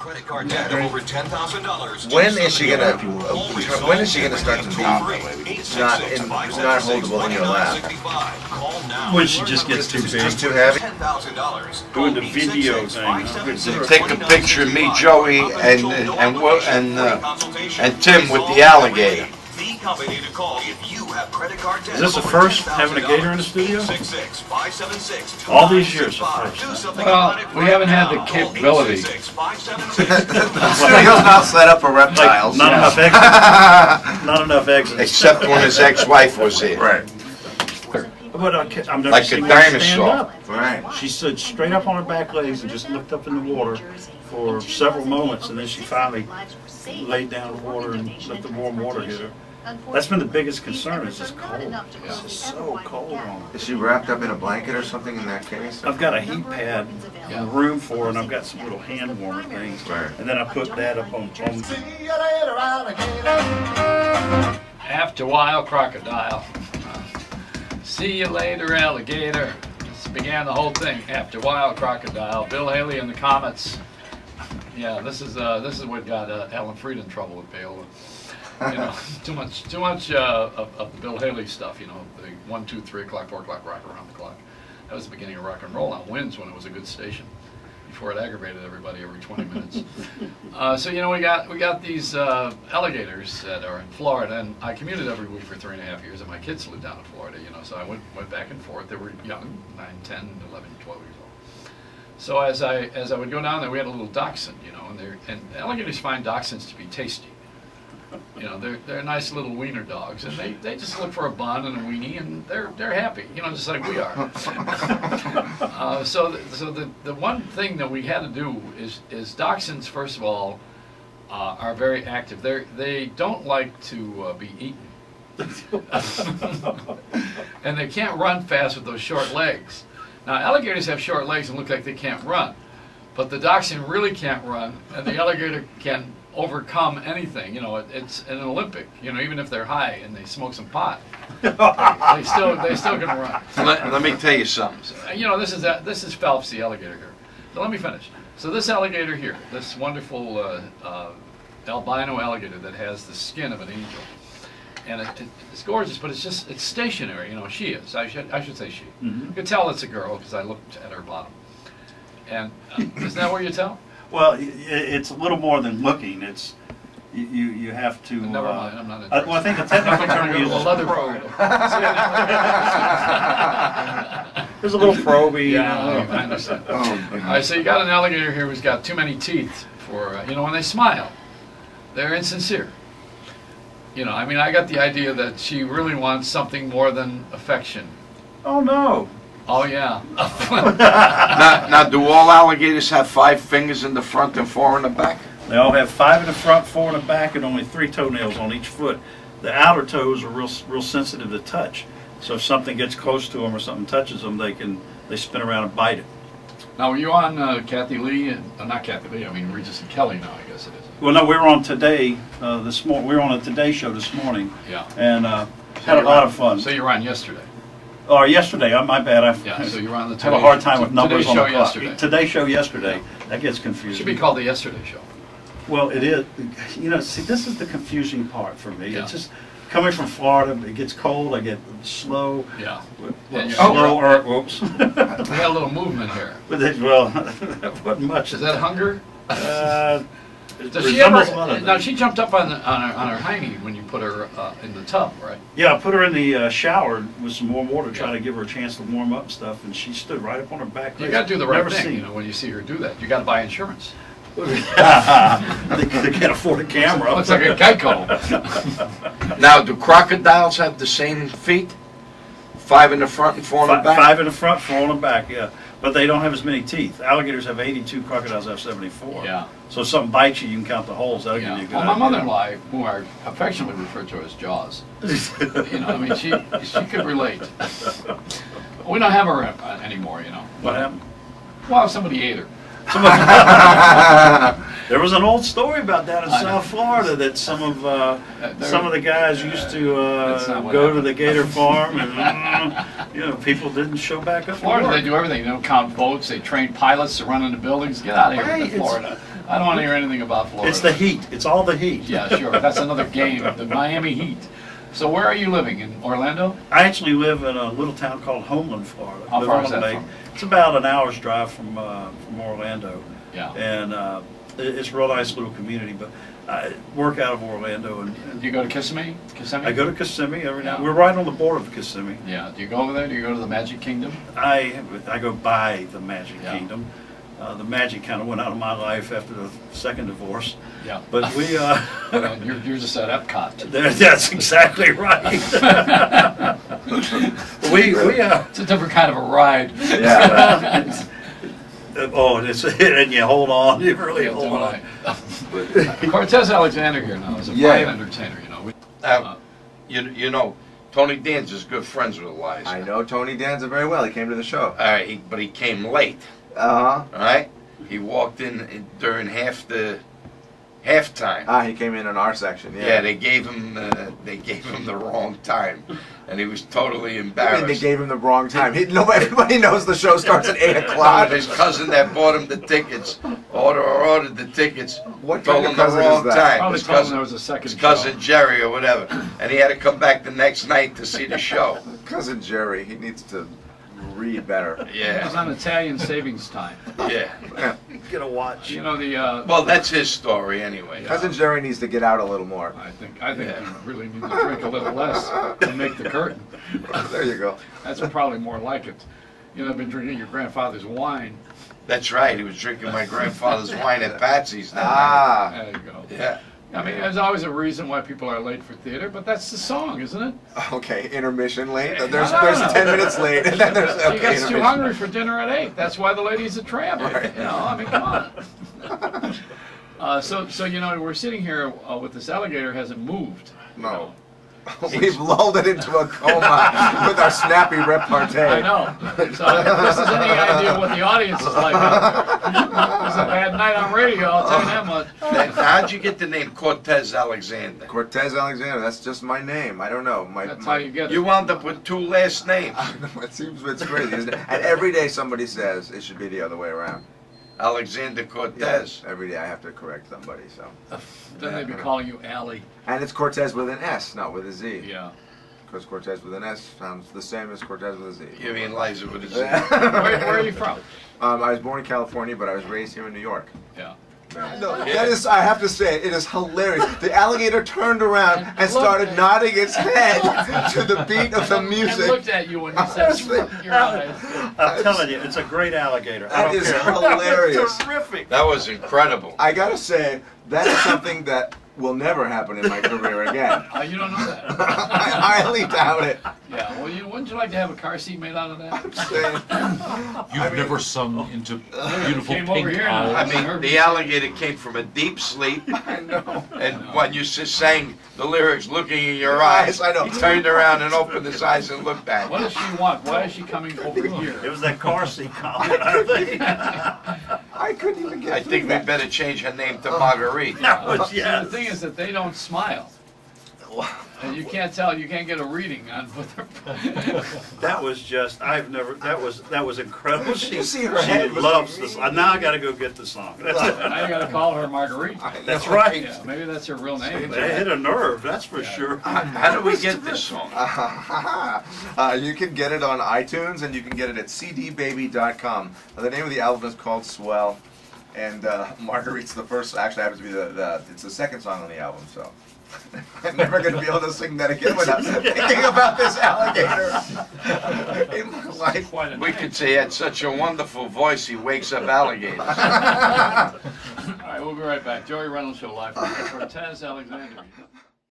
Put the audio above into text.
credit card debt of over $10,000. When is she gonna? When is she gonna start to be not holdable in your lap? When she just gets too big. Just too heavy. Doing the video thing. Take a picture of me, Joey, and Tim with the alligator. Is this the first having a gator in the studio? All these years. Well, we haven't had the capability. The studio's not set up for reptiles. Not enough exits. Except when his ex-wife was here. Right. But I've never Like seen a her stand dinosaur. up. Right. She stood straight up on her back legs and just looked up in the water for several moments, and then she finally laid down in the water and let the warm water hit her. That's been the biggest concern, is just cold. It's just so cold on her. Is she wrapped up in a blanket or something in that case? I've got a heat pad in the room for her, and I've got some little hand warmer things. Right. And then I put that up on. After a while, crocodile. See you later, alligator. This began the whole thing. After a while, crocodile. Bill Haley and the Comets. Yeah, this is what got Alan Freed in trouble with Bale. You know, too much of the Bill Haley stuff. You know, the 1, 2, 3 o'clock, 4 o'clock rock around the clock. That was the beginning of rock and roll on Winds when it was a good station. Before it aggravated everybody every 20 minutes. So you know, we got these alligators that are in Florida, and I commuted every week for 3.5 years, and my kids lived down in Florida. You know, so I went back and forth. They were young, 9, 10, 11, 12 years old. So as I would go down there, we had a little dachshund. You know, and alligators find dachshunds to be tasty. You know, they're nice little wiener dogs, and they just look for a bun and a weenie, and they're happy, you know, just like we are. So the one thing that we had to do is dachshunds, first of all, are very active. They don't like to be eaten, and they can't run fast with those short legs. Now alligators have short legs and look like they can't run, but the dachshund really can't run, and the alligator can overcome anything. You know, it's an Olympic. You know, even if they're high and they smoke some pot, they still can run. Let me tell you something. You know, this is Phelps, the alligator here. So let me finish. So this alligator here, this wonderful albino alligator that has the skin of an angel, and it's gorgeous, but it's stationary. You know, she is. I should say she. You can tell it's a girl because I looked at her bottom. And isn't that where you tell? Well, it's a little more than looking. It's you have to. Never mind, I'm not interested. Well, I think the technical term uses a leather probe. There's a little probey. Yeah, I understand. All right, so you got an alligator here who's got too many teeth for you know, when they smile, they're insincere. You know, I mean, I got the idea that she really wants something more than affection. Oh no. Oh yeah. Now, do all alligators have 5 fingers in the front and 4 in the back? They all have 5 in the front, 4 in the back, and only 3 toenails on each foot. The outer toes are real sensitive to touch. So if something gets close to them or something touches them, they spin around and bite it. Now, were you on Kathy Lee? Not Kathy Lee. I mean Regis and Kelly now, I guess it is. Well, no, we were on Today this morning. We were on a Today show this morning. Yeah. And had a lot of fun. So you were on yesterday. Or yesterday, my bad. So you were on the Today. Have a hard time with numbers on the clock. Yesterday. Today show yesterday. That gets confusing. It should be called the Yesterday Show. Well, it is. You know, see, this is the confusing part for me. Yeah. It's just coming from Florida. It gets cold. I get slow. Yeah. Slow. Whoops. We got a little movement here. But well, what much is that hunger? Does she now she jumped up on her hiney when you put her in the tub, right? Yeah, I put her in the shower with some warm water, trying to give her a chance to warm up and stuff, and she stood right up on her back. You got to do the right thing, you know, when you see her do that. You got to buy insurance. They can't afford a camera. Looks like a Geico. Now, do crocodiles have the same feet? 5 in the front and 4 in the back? 5 in the front, 4 in the back, yeah. But they don't have as many teeth. Alligators have 82, crocodiles have 74. Yeah. So if something bites you, you can count the holes. That'll give you a good idea. My mother-in-law, who I affectionately refer to as Jaws, you know, I mean, she could relate. We don't have her anymore, you know. What happened? Well, somebody ate her. There was an old story about that in South Florida that some of the guys used to go to the gator farm and people didn't show back up. Florida, they do everything. They don't count votes. They train pilots to run into buildings. Get out of here with Florida. I don't want to hear anything about Florida. It's the heat. It's all the heat. Yeah, sure. That's another game. The Miami Heat. So where are you living? In Orlando? I actually live in a little town called Homeland, Florida. How far is that from? It's about an hour's drive from Orlando. Yeah. And it's a real nice little community. But I work out of Orlando. And Do you go to Kissimmee? I go to Kissimmee every night. Yeah. We're right on the border of Kissimmee. Yeah. Do you go over there? Do you go to the Magic Kingdom? I go by the Magic Yeah. Kingdom. The magic kind of went out of my life after the second divorce. Yeah. But we... you're just at Epcot. That's exactly right. It's a different kind of a ride. Yeah. And you hold on. You really hold on. Cortez Alexander here now is a fine entertainer, You know, Tony Danza's good friends with Eliza. I know Tony Danza very well. He came to the show. All right, but he came late. Uh-huh. All right? He walked in during halftime. He came in our section. Yeah, they gave him the wrong time, and he was totally I embarrassed. mean, they gave him the wrong time. Everybody knows the show starts at 8 o'clock. His cousin that bought him the tickets ordered the tickets. What told kind him of the cousin wrong is that? time. Probably His told him cousin, there was a second his cousin show. Jerry or whatever, and he had to come back the next night to see the show. Cousin Jerry, he needs to read better. It was Yeah, on Italian savings time. yeah. Get a watch. You know the. Well, that's his story anyway. Cousin Jerry needs to get out a little more. I think you really need to drink a little less and make the curtain. There you go. That's probably more like it. I've been drinking your grandfather's wine. That's right. He was drinking my grandfather's wine at Patsy's. There you go. Yeah. I mean, there's always a reason why people are late for theater, but that's the song, isn't it? Okay, intermission late. No, There's no. 10 minutes late, and then there's He gets too intermission. hungry for dinner at 8. That's why the lady's a tramp. Right. I mean, come on. So we're sitting here with this alligator hasn't moved. No. We've lulled it into a coma with our snappy repartee. I know. So if this is any idea what the audience is like, it's a bad night on radio, I'll tell you that much. How'd you get the name Cortez Alexander? Cortez Alexander, that's just my name. I don't know. That's how you get it. You wound up with 2 last names. It's crazy, isn't it? And every day somebody says it should be the other way around. Alexander Cortez. Yes, every day I have to correct somebody, so. Then they'd be calling you Allie. And it's Cortez with an S, not with a Z. Yeah. Because Cortez with an S sounds the same as Cortez with a Z. You mean Liza with a Z? Where are you from? I was born in California, but I was raised here in New York. Yeah. No, that is, I have to say, it is hilarious. The alligator turned around and started nodding its head to the beat of the And music. looked at you when you said, "Screw your eyes." I'm telling you, it's a great alligator. I That don't is care. hilarious. It's terrific. That was incredible. I gotta say, that is something that will never happen in my career again. You don't know that. I highly doubt it. Yeah, well, wouldn't you like to have a car seat made out of that? I'm saying, You've never sung into beautiful Came over pink here now. owls. I mean, the alligator came from a deep sleep, I know. and when you sang the lyrics, looking in your eyes, I know. he turned around and opened his eyes and looked at What you. does she want? Why is she coming over It here? was that car seat comment, I think. I couldn't even get I through think we that. better change her name to Marguerite. That was, See, yes. the thing is that they don't smile. And you can't tell, you can't get a reading on what they're... That was just, that was incredible. You see her head was- loves this. Now I gotta go get the song. That's it. Now you gotta call her Marguerite. That's right. Yeah, maybe that's her real name. They hit a nerve, that's for sure. How do we get this song? You can get it on iTunes, and you can get it at cdbaby.com. The name of the album is called Swell, and Marguerite's the first, actually happens to be it's the second song on the album, so. I'm never going to be able to sing that again without thinking about this alligator in my life. We could say he had such a wonderful voice, he wakes up alligators. All right, we'll be right back. Joey Reynolds Show live from Cortez Alexander.